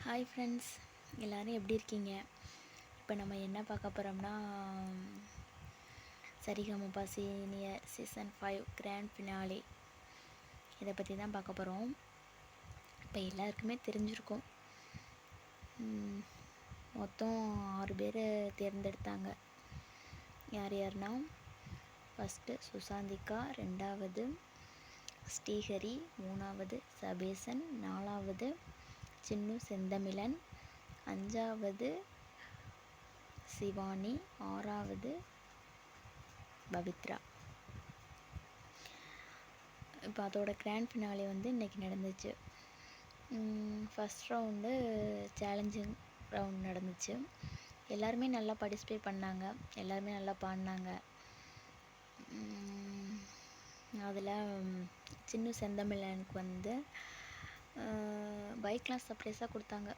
Hi friends, எல்லோரும் எப்படி இருக்கீங்க? இப்போ நம்ம என்ன பார்க்க போகிறோம்னா, Sarigamapa senior season 5 grand finale இதை பற்றி தான் பார்க்க போகிறோம். இப்போ எல்லாருக்குமே தெரிஞ்சிருக்கும், மொத்தம் 6 பேர் தேர்ந்தெடுத்தாங்க. யார் யாருன்னா, ஃபஸ்ட்டு சுசாந்திகா, 2வது ஸ்ரீஹரி, 3வது சபேசன், 4வது சின்னு செந்தமிழன், 5வது சிவானி, 6வது பவித்ரா. இப்போ அதோட கிராண்ட் ஃபினாலே இன்றைக்கி நடந்துச்சு. ஃபஸ்ட் ரவுண்டு சேலஞ்சிங் ரவுண்ட் நடந்துச்சு. எல்லாருமே நல்லா பார்ட்டிசிபேட் பண்ணாங்க, எல்லாருமே நல்லா பாடினாங்க. அதில் சின்னு செந்தமிழனுக்கு பைக்லாம் சர்ப்ரைஸாக கொடுத்தாங்க.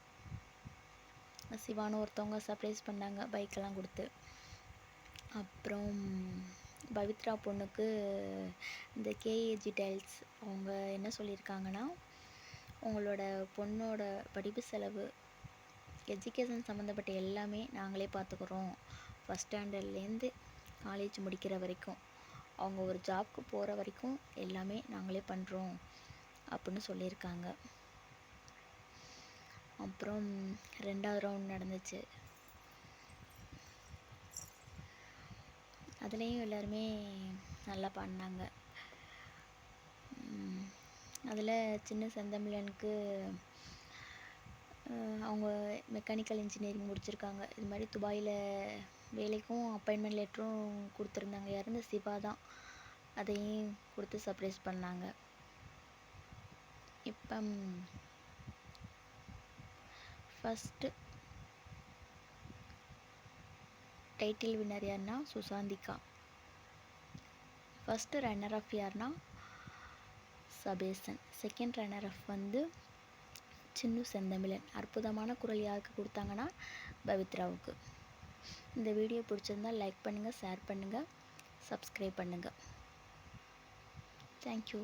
சிவானு ஒருத்தவங்க சர்ப்ரைஸ் பண்ணாங்க பைக்கெல்லாம் கொடுத்து. அப்புறம் பவித்ரா பொண்ணுக்கு இந்த கேஏஜி டைல்ஸ் அவங்க என்ன சொல்லியிருக்காங்கன்னா, உங்களோட பொண்ணோட படிப்பு செலவு, எஜுகேஷன் சம்மந்தப்பட்ட எல்லாமே நாங்களே பார்த்துக்குறோம். ஃபஸ்ட் ஸ்டாண்டர்ட்லேருந்து காலேஜ் முடிக்கிற வரைக்கும், அவங்க ஒரு ஜாப்க்கு போகிற வரைக்கும் எல்லாமே நாங்களே பண்ணுறோம் அப்படின்னு சொல்லியிருக்காங்க. அப்புறம் 2வது ரவுண்ட் நடந்துச்சு. அதுலேயும் எல்லாருமே நல்லா பாடினாங்க. அதில் சின்ன செந்தமிழனுக்கு அவங்க மெக்கானிக்கல் இன்ஜினியரிங் முடிச்சிருக்காங்க. இது மாதிரி துபாயில் வேலைக்கும் அப்பாயின்மெண்ட் லெட்டரும் கொடுத்துருந்தாங்க. யாருந்த சிவா தான், அதையும் கொடுத்து சர்ப்ரைஸ் பண்ணாங்க. இப்போ ஃபஸ்ட்டு டைட்டில் வின்னர் யாருன்னா சுசாந்திகா. ஃபஸ்ட்டு ரன்னர் ஆஃப் யாருன்னா சபேசன். செகண்ட் ரன்னர் ஆஃப் சின்னு செந்தமிழன். அற்புதமான குரல் யாருக்கு கொடுத்தாங்கன்னா பவித்ராவுக்கு. இந்த வீடியோ பிடிச்சிருந்தால் லைக் பண்ணுங்கள், ஷேர் பண்ணுங்கள், சப்ஸ்கிரைப் பண்ணுங்கள். தேங்க்யூ.